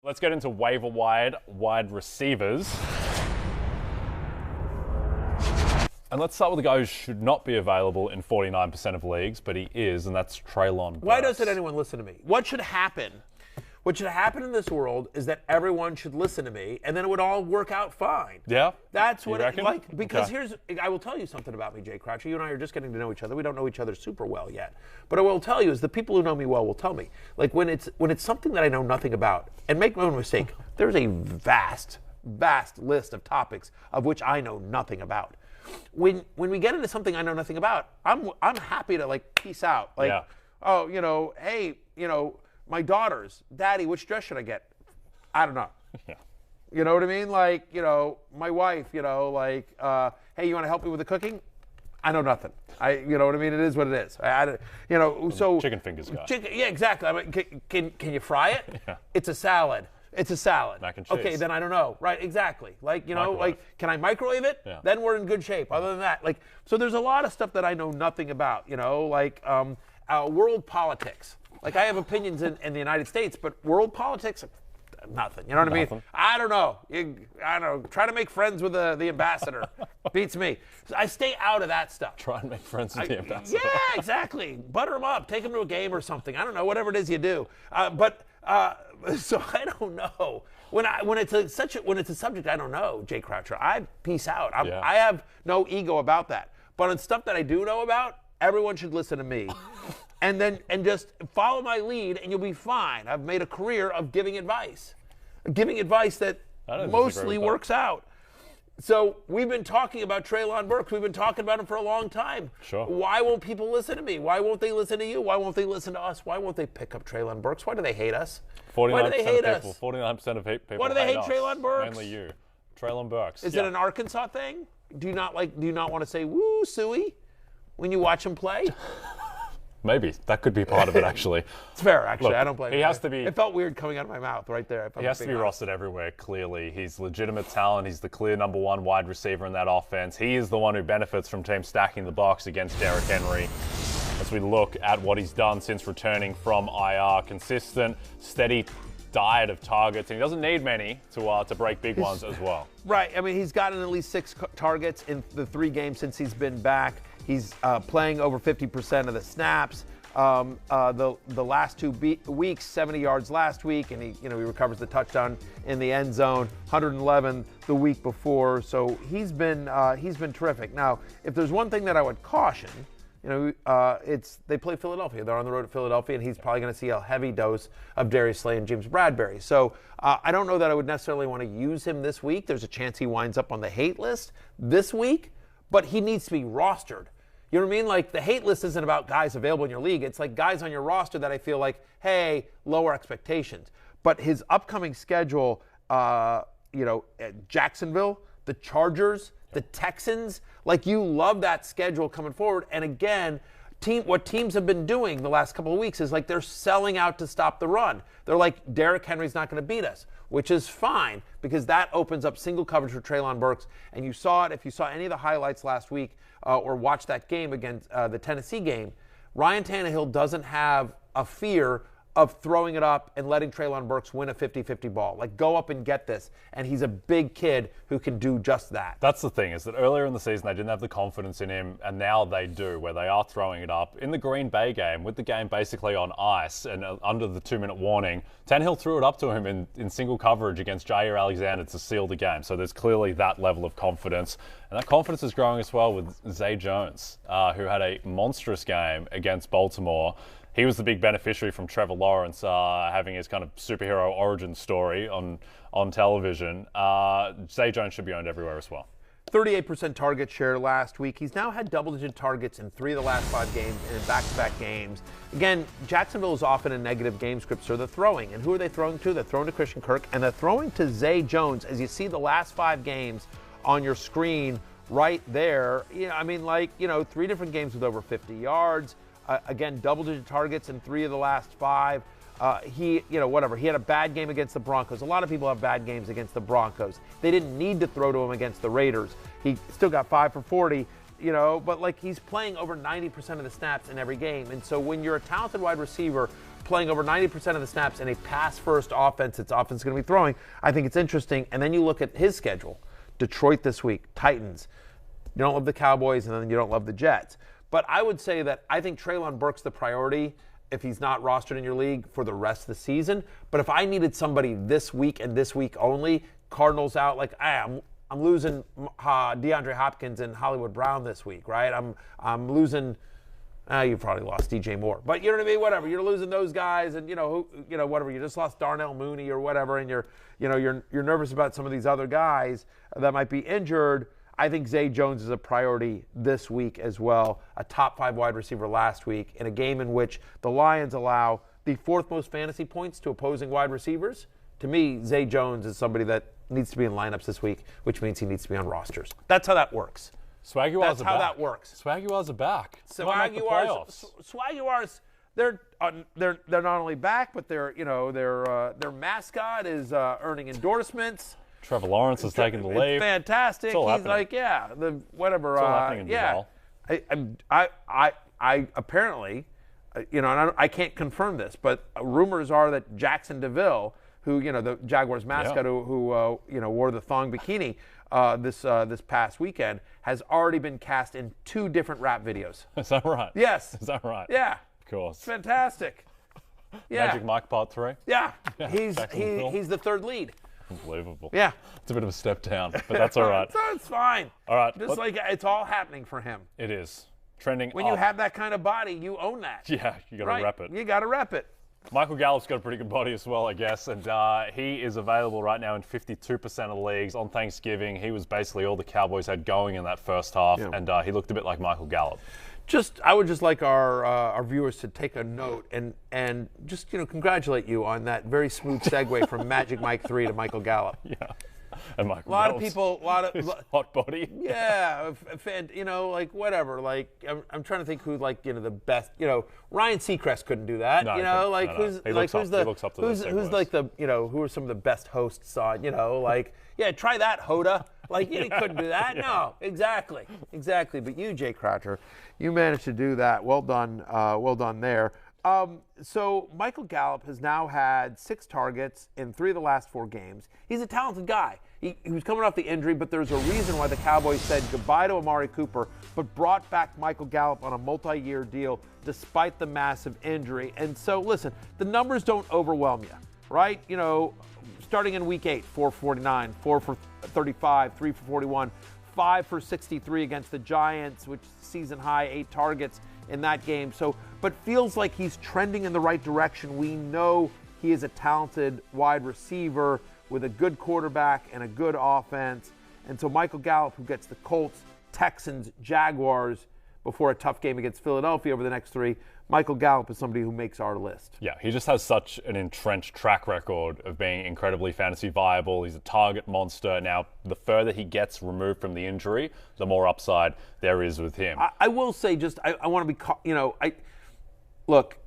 Let's get into waiver wide receivers. And let's start with the guy who should not be available in 49% of leagues, but he is, and that's Treylon Burks. Why doesn't anyone listen to me? What should happen? What should happen in this world is that everyone should listen to me, and then it would all work out fine. Yeah? That's what it's like. Because I will tell you something about me, Jay Croucher. You and I are just getting to know each other. We don't know each other super well yet. But I will tell you is the people who know me well will tell me. Like when it's something that I know nothing about, and make no mistake, there's a vast list of topics of which I know nothing about. When we get into something I know nothing about, I'm happy to like peace out. Like, oh, hey, my daughters, Daddy, which dress should I get? I don't know. Yeah. You know what I mean? Like, my wife, hey, you want to help me with the cooking? I know nothing. You know what I mean? It is what it is. So chicken fingers guy. Yeah, exactly. I mean, can you fry it? Yeah. It's a salad. It's a salad. Mac and cheese. Okay, then I don't know. Right, exactly. Like, can I microwave it? Yeah. Then we're in good shape. Other than that, so there's a lot of stuff that I know nothing about, world politics. Like, I have opinions in the United States, but world politics, nothing. You know what I mean? I don't know. I don't know. Try to make friends with the ambassador. Beats me. So I stay out of that stuff. Try and make friends with the ambassador. Yeah, exactly. Butter them up. Take them to a game or something. I don't know. Whatever it is you do. So I don't know. When it's a subject I don't know, Jay Croucher, I peace out. I have no ego about that. But on stuff that I do know about, everyone should listen to me. And just follow my lead, and you'll be fine. I've made a career of giving advice that mostly works out. So we've been talking about Treylon Burks. We've been talking about him for a long time. Sure. Why won't people listen to me? Why won't they listen to you? Why won't they listen to us? Why won't they pick up Treylon Burks? Why do they hate us? 49% Why do they hate of people, us? 49% of people Why do they hate us. Treylon Burks? Mainly you. Treylon Burks. Is it an Arkansas thing? Do you not want to say woo Suey when you watch him play? Maybe. That could be part of it, actually. It's fair, actually. Look, I don't blame him. He has to be. It felt weird coming out of my mouth right there. He has to be rostered everywhere, clearly. He's legitimate talent. He's the clear number one wide receiver in that offense. He is the one who benefits from teams stacking the box against Derrick Henry. As we look at what he's done since returning from IR, consistent, steady diet of targets, and he doesn't need many to break big ones as well. Right. I mean, he's gotten at least 6 targets in the 3 games since he's been back. He's playing over 50% of the snaps. The last 2 weeks, 70 yards last week, and he recovers the touchdown in the end zone. 111 the week before. So he's been terrific. Now, if there's one thing that I would caution, it's they play Philadelphia. They're on the road to Philadelphia, and he's probably going to see a heavy dose of Darius Slay and James Bradbury. So I don't know that I would necessarily want to use him this week. There's a chance he winds up on the hate list this week, but he needs to be rostered. You know what I mean? Like, the hate list isn't about guys available in your league. It's like guys on your roster that I feel like, hey, lower expectations. But his upcoming schedule, Jacksonville, the Chargers, the Texans, like, you love that schedule coming forward. And again, what teams have been doing the last couple of weeks is like they're selling out to stop the run. They're like, Derrick Henry's not going to beat us, which is fine because that opens up single coverage for Treylon Burks. And you saw it if you saw any of the highlights last week or watched that game against the Tennessee game. Ryan Tannehill doesn't have a fear of throwing it up and letting Treylon Burks win a 50-50 ball. Like, go up and get this. And he's a big kid who can do just that. That's the thing, is that earlier in the season they didn't have the confidence in him, and now they do, where they are throwing it up. In the Green Bay game, with the game basically on ice and under the 2-minute warning, Tannehill threw it up to him in single coverage against Jair Alexander to seal the game. So there's clearly that level of confidence. And that confidence is growing as well with Zay Jones, who had a monstrous game against Baltimore. He was the big beneficiary from Trevor Lawrence having his kind of superhero origin story on television. Zay Jones should be owned everywhere as well. 38% target share last week. He's now had double-digit targets in 3 of the last 5 games and in back-to-back games. Again, Jacksonville is often a negative game script, so they're throwing. And who are they throwing to? They're throwing to Christian Kirk, and they're throwing to Zay Jones. As you see the last 5 games on your screen right there, 3 different games with over 50 yards. Again, double-digit targets in 3 of the last 5. He had a bad game against the Broncos. A lot of people have bad games against the Broncos. They didn't need to throw to him against the Raiders. He still got 5 for 40, but he's playing over 90% of the snaps in every game. And so when you're a talented wide receiver, playing over 90% of the snaps in a pass-first offense. It's offense going to be throwing. I think it's interesting. And then you look at his schedule. Detroit this week, Titans. You don't love the Cowboys, and then you don't love the Jets. But I would say that I think Treylon Burks the priority if he's not rostered in your league for the rest of the season. But if I needed somebody this week and this week only, Cardinals out, like, I'm losing DeAndre Hopkins and Hollywood Brown this week, right? I'm losing. You probably lost DJ Moore, but you know what I mean. Whatever, you're losing those guys, and whatever. You just lost Darnell Mooney or whatever, and you're nervous about some of these other guys that might be injured. I think Zay Jones is a priority this week as well. A top 5 wide receiver last week in a game in which the Lions allow the 4th most fantasy points to opposing wide receivers. To me, Zay Jones is somebody that needs to be in lineups this week, which means he needs to be on rosters. That's how that works. That's how that works. Swaguars are back. Swaguars, they're not only back, but their mascot is earning endorsements. Trevor Lawrence has taken the lead. It's fantastic. He's happening. like, the whatever. It's all happening in I apparently, and I can't confirm this, but rumors are that Jackson DeVille, who the Jaguars mascot, who wore the thong bikini this past weekend, has already been cast in 2 different rap videos. Is that right? Yes. Is that right? Yeah. Of course. It's fantastic. Yeah. Magic Mike Part 3? Yeah. Yeah, He's the 3rd lead. Unbelievable. Yeah. It's a bit of a step down, but that's all right. It's fine. All right. Just like it's all happening for him. It is. Trending When up. you have that kind of body, you own that. Yeah, you got to rep it. You got to rep it. Michael Gallup's got a pretty good body as well, I guess, and he is available right now in 52% of the leagues. On Thanksgiving, he was basically all the Cowboys had going in that first half, and he looked a bit like Michael Gallup. I would just like our viewers to take a note and just congratulate you on that very smooth segue from Magic Mike 3 to Michael Gallup. Yeah. And Michael a lot Gallup's, of people, his hot body. Yeah, like whatever. Like I'm trying to think who the best. Ryan Seacrest couldn't do that. No, who's he like looks up to those who's segues. like the who are some of the best hosts on try that, Hoda. Like you couldn't do that. Yeah. No, exactly. But you, Jay Croucher, you managed to do that. Well done there. So Michael Gallup has now had 6 targets in 3 of the last 4 games. He's a talented guy. He was coming off the injury, but there's a reason why the Cowboys said goodbye to Amari Cooper, but brought back Michael Gallup on a multi-year deal despite the massive injury. And so, listen, the numbers don't overwhelm you, right? Starting in Week 8, 4 for 49, 4 for 35, 3 for 41, 5 for 63 against the Giants, which season high, 8 targets in that game. But feels like he's trending in the right direction. We know he is a talented wide receiver with a good quarterback and a good offense. And so Michael Gallup, who gets the Colts, Texans, Jaguars before a tough game against Philadelphia over the next 3, Michael Gallup is somebody who makes our list. Yeah, he just has such an entrenched track record of being incredibly fantasy viable. He's a target monster. Now, the further he gets removed from the injury, the more upside there is with him. I will say I want to be, look,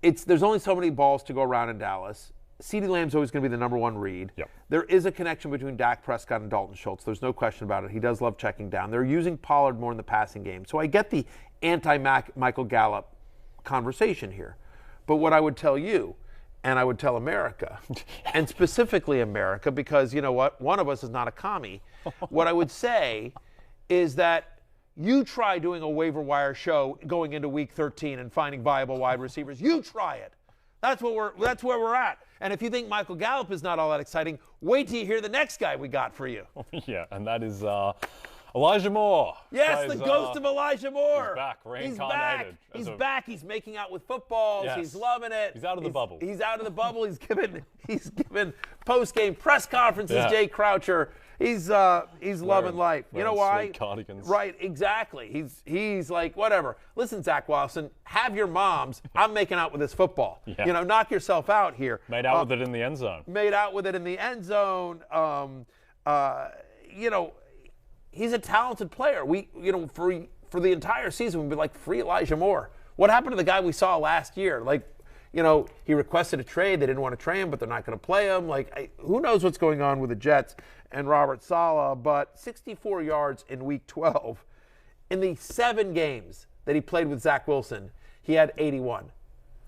there's only so many balls to go around in Dallas. CeeDee Lamb's always going to be the number 1 read. Yep. There is a connection between Dak Prescott and Dalton Schultz. There's no question about it. He does love checking down. They're using Pollard more in the passing game. So I get the anti-Michael Gallup conversation here. But what I would tell you, and I would tell America, and specifically America, because you know what? One of us is not a commie. What I would say is that you try doing a waiver wire show going into Week 13 and finding viable wide receivers. You try it. That's where we're at. And if you think Michael Gallup is not all that exciting, wait till you hear the next guy we got for you. Yeah, and that is Elijah Moore. Yes, the ghost of Elijah Moore. He's back, reincarnated. He's back. He's making out with footballs. Yes. He's loving it. He's out of the bubble. He's out of the bubble. He's given post-game press conferences, Yeah. Jay Croucher. He's loving life. You know why? Sweet cardigans. Right, exactly. He's like, whatever. Listen, Zach Wilson, have your moms. I'm making out with this football. Yeah. Knock yourself out here. Made out with it in the end zone. Made out with it in the end zone. He's a talented player. For the entire season, we'd be like, free Elijah Moore. What happened to the guy we saw last year? He requested a trade. They didn't want to trade him, but they're not going to play him. Who knows what's going on with the Jets and Robert Saleh? But 64 yards in Week 12. In the 7 games that he played with Zach Wilson, he had 81.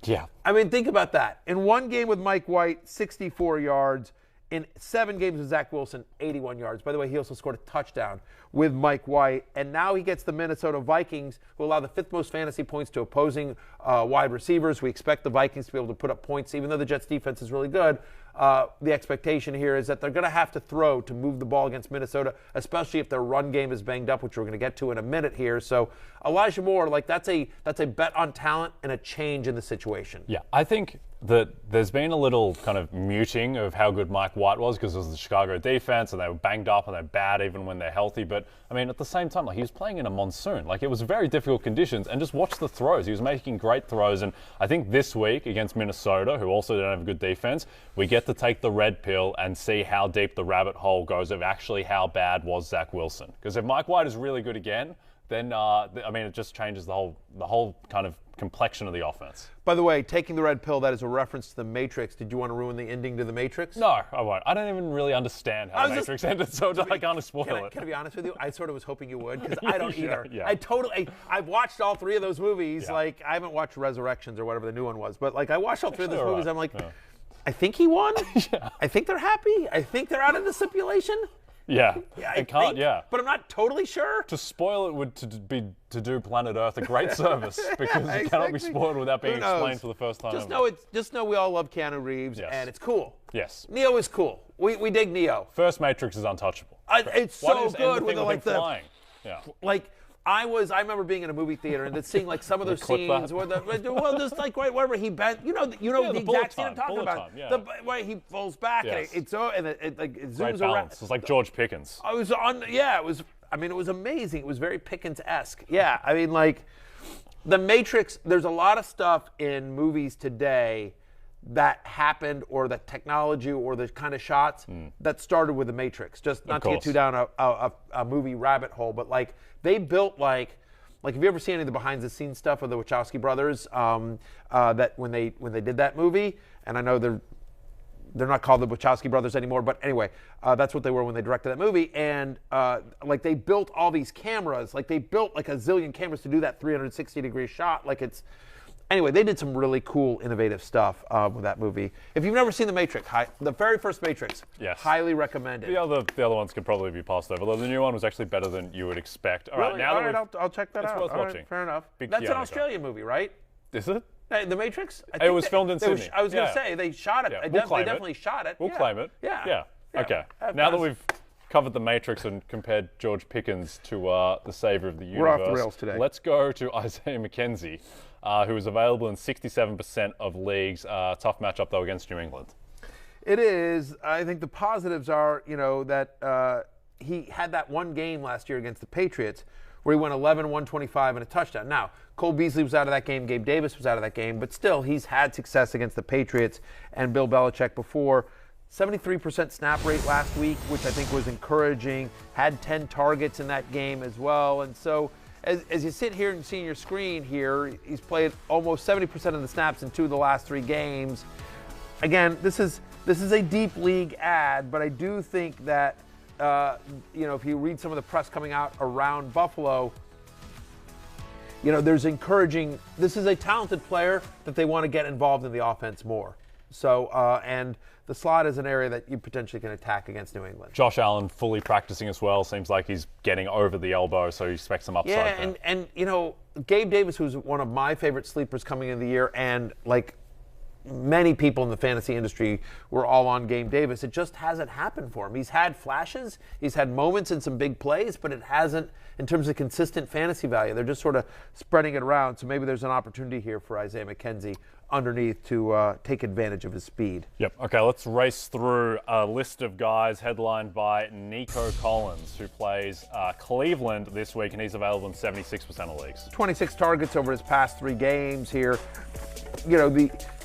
Yeah. I mean, think about that. In one game with Mike White, 64 yards. In 7 games with Zach Wilson, 81 yards. By the way, he also scored a touchdown with Mike White. And now he gets the Minnesota Vikings, who allow the 5th most fantasy points to opposing wide receivers. We expect the Vikings to be able to put up points, even though the Jets' defense is really good. The expectation here is that they're going to have to throw to move the ball against Minnesota, especially if their run game is banged up, which we're going to get to in a minute here. So Elijah Moore, like that's a bet on talent and a change in the situation. Yeah, I think that there's been a little kind of muting of how good Mike White was because it was the Chicago defense and they were banged up and they're bad even when they're healthy. But, I mean, at the same time, like he was playing in a monsoon. Like it was very difficult conditions and just watch the throws. He was making great throws. And I think this week against Minnesota, who also don't have a good defense, we get to take the red pill and see how deep the rabbit hole goes of actually how bad was Zach Wilson. Because if Mike White is really good again, then, I mean, it just changes the whole kind of complexion of the offense. By the way, taking the red pill, that is a reference to the Matrix. Did you want to ruin the ending to the Matrix? No, I won't. I don't even really understand how the Matrix ended, so I can't spoil it. Can I be honest with you? I sort of was hoping you would, because I don't either. Yeah. I've watched all 3 of those movies. Yeah. Like, I haven't watched Resurrections or whatever the new one was, but like I watched all 3 of those movies. I'm like, I think he won. Yeah. I think they're happy. I think they're out of the stipulation. Yeah, I can't. Think, but I'm not totally sure. To spoil it would to do Planet Earth a great service because it cannot be spoiled without being explained for the first time. Just know we all love Keanu Reeves, and it's cool. Yes, Neo is cool. We dig Neo. First Matrix is untouchable. It's so good with like the flying. Yeah, like. I remember being in a movie theater and seeing like some of those scenes where just like right wherever he bent, the exact scene I'm talking about. The way he falls back and it zooms around. It's like George Pickens. It was amazing. It was very Pickens-esque. Yeah, I mean, like the Matrix. There's a lot of stuff in movies today that happened, or the technology, or the kind of shots that started with the Matrix. Just not to get too down a movie rabbit hole, but like they built like have you ever seen any of the behind the scenes stuff of the Wachowski brothers? That when they did that movie, and I know they're not called the Wachowski brothers anymore, but anyway, that's what they were when they directed that movie. And like they built all these cameras, like they built like a zillion cameras to do that 360-degree shot. Like it's. Anyway, they did some really cool, innovative stuff with that movie. If you've never seen The Matrix, the very first Matrix, highly recommended. The other ones could probably be passed over, though the new one was actually better than you would expect. All right, I'll check that out. It's worth watching. Right, fair enough. That's an Australian movie, right? Is it? The Matrix? It was filmed in Sydney. I was going to say, they shot it. They definitely shot it. We'll claim it. Yeah. Okay. Now that we've covered The Matrix and compared George Pickens to the savior of the universe, we're off the rails today. Let's go to Isaiah McKenzie, who is available in 67% of leagues. Tough matchup, though, against New England. It is. I think the positives are, that he had that one game last year against the Patriots where he went 11, 125, and a touchdown. Now, Cole Beasley was out of that game. Gabe Davis was out of that game. But still, he's had success against the Patriots and Bill Belichick before. 73% snap rate last week, which I think was encouraging. Had 10 targets in that game as well. And so as you sit here and see your screen here, he's played almost 70% of the snaps in 2 of the last 3 games. Again, this is a deep league ad, but I do think that, if you read some of the press coming out around Buffalo, there's encouraging. This is a talented player that they want to get involved in the offense more. So, and the slot is an area that you potentially can attack against New England. Josh Allen fully practicing as well. Seems like he's getting over the elbow, so you expect some upside there. And Gabe Davis, who's one of my favorite sleepers coming into the year, and like many people in the fantasy industry were all on Gabe Davis. It just hasn't happened for him. He's had flashes. He's had moments in some big plays, but it hasn't in terms of consistent fantasy value. They're just sort of spreading it around. So maybe there's an opportunity here for Isaiah McKenzie underneath to take advantage of his speed. Yep. Okay, let's race through a list of guys headlined by Nico Collins, who plays Cleveland this week, and he's available in 76% of leagues. 26 targets over his past 3 games here.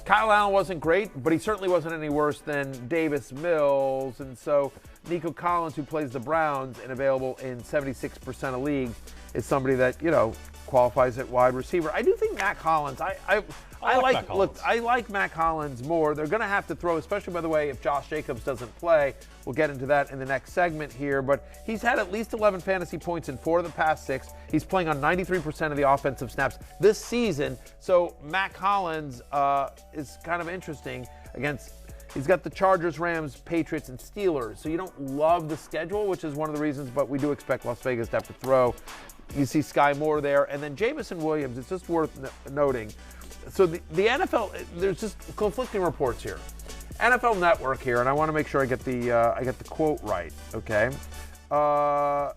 Kyle Allen wasn't great, but he certainly wasn't any worse than Davis Mills. And so Nico Collins, who plays the Browns and available in 76% of leagues, is somebody that, qualifies at wide receiver. I do think Matt Collins. I like Matt Collins more. They're going to have to throw, especially, by the way, if Josh Jacobs doesn't play. We'll get into that in the next segment here. But he's had at least 11 fantasy points in 4 of the past 6. He's playing on 93% of the offensive snaps this season. So Matt Collins is kind of interesting against. He's got the Chargers, Rams, Patriots, and Steelers. So you don't love the schedule, which is one of the reasons, but we do expect Las Vegas to have to throw. You see Sky Moore there. And then Jameson Williams, it's just worth noting. So the NFL, there's just conflicting reports here. NFL Network here, and I want to make sure I get the quote right, okay? The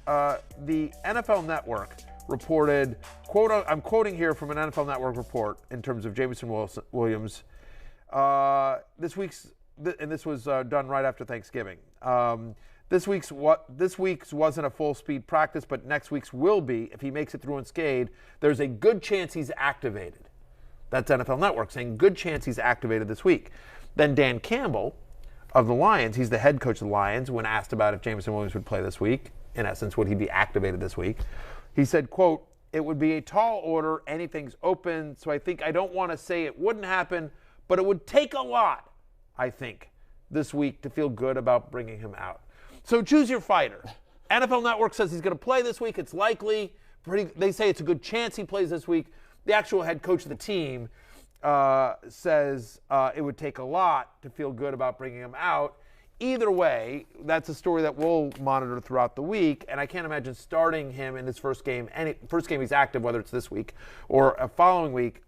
NFL Network reported, I'm quoting here from an NFL Network report in terms of Jameson Williams. This was done right after Thanksgiving. This week's wasn't a full speed practice, but next week's will be. If he makes it through unscathed, there's a good chance he's activated. That's NFL Network saying good chance he's activated this week. Then Dan Campbell of the Lions, he's the head coach of the Lions, when asked about if Jameson Williams would play this week, in essence, would he be activated this week? He said, quote, "It would be a tall order. Anything's open. So I don't want to say it wouldn't happen, but it would take a lot, I think, this week to feel good about bringing him out." So choose your fighter. NFL Network says he's going to play this week. It's likely. They say it's a good chance he plays this week. The actual head coach of the team says it would take a lot to feel good about bringing him out. Either way, that's a story that we'll monitor throughout the week, and I can't imagine starting him in his first game he's active, whether it's this week or a following week.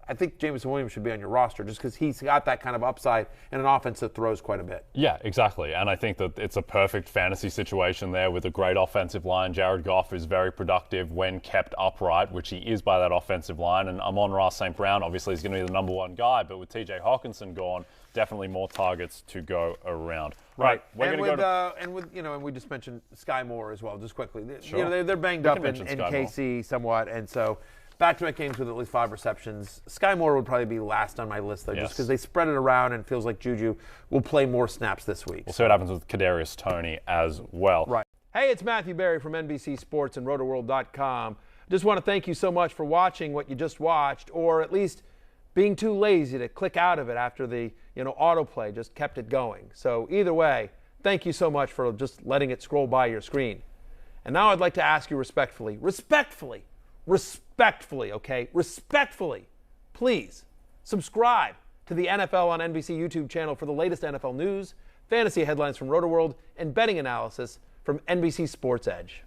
I think Jameson Williams should be on your roster just because he's got that kind of upside in an offense that throws quite a bit. Yeah, exactly. And I think that it's a perfect fantasy situation there with a great offensive line. Jared Goff is very productive when kept upright, which he is by that offensive line. And Amon-Ra St. Brown, obviously, is going to be the number one guy. But with TJ Hawkinson gone, definitely more targets to go around. Right. And we just mentioned Sky Moore as well, just quickly. Sure. They're banged up in KC somewhat. And so back-to-back games with at least 5 receptions. Sky Moore would probably be last on my list, though, just because they spread it around and it feels like Juju will play more snaps this week. We'll see what happens with Kadarius Toney as well. Right. Hey, it's Matthew Berry from NBC Sports and RotoWorld.com. Just want to thank you so much for watching what you just watched, or at least being too lazy to click out of it after the autoplay just kept it going. So either way, thank you so much for just letting it scroll by your screen. And now I'd like to ask you respectfully, please subscribe to the NFL on NBC YouTube channel for the latest NFL news, fantasy headlines from RotoWorld, and betting analysis from NBC Sports Edge.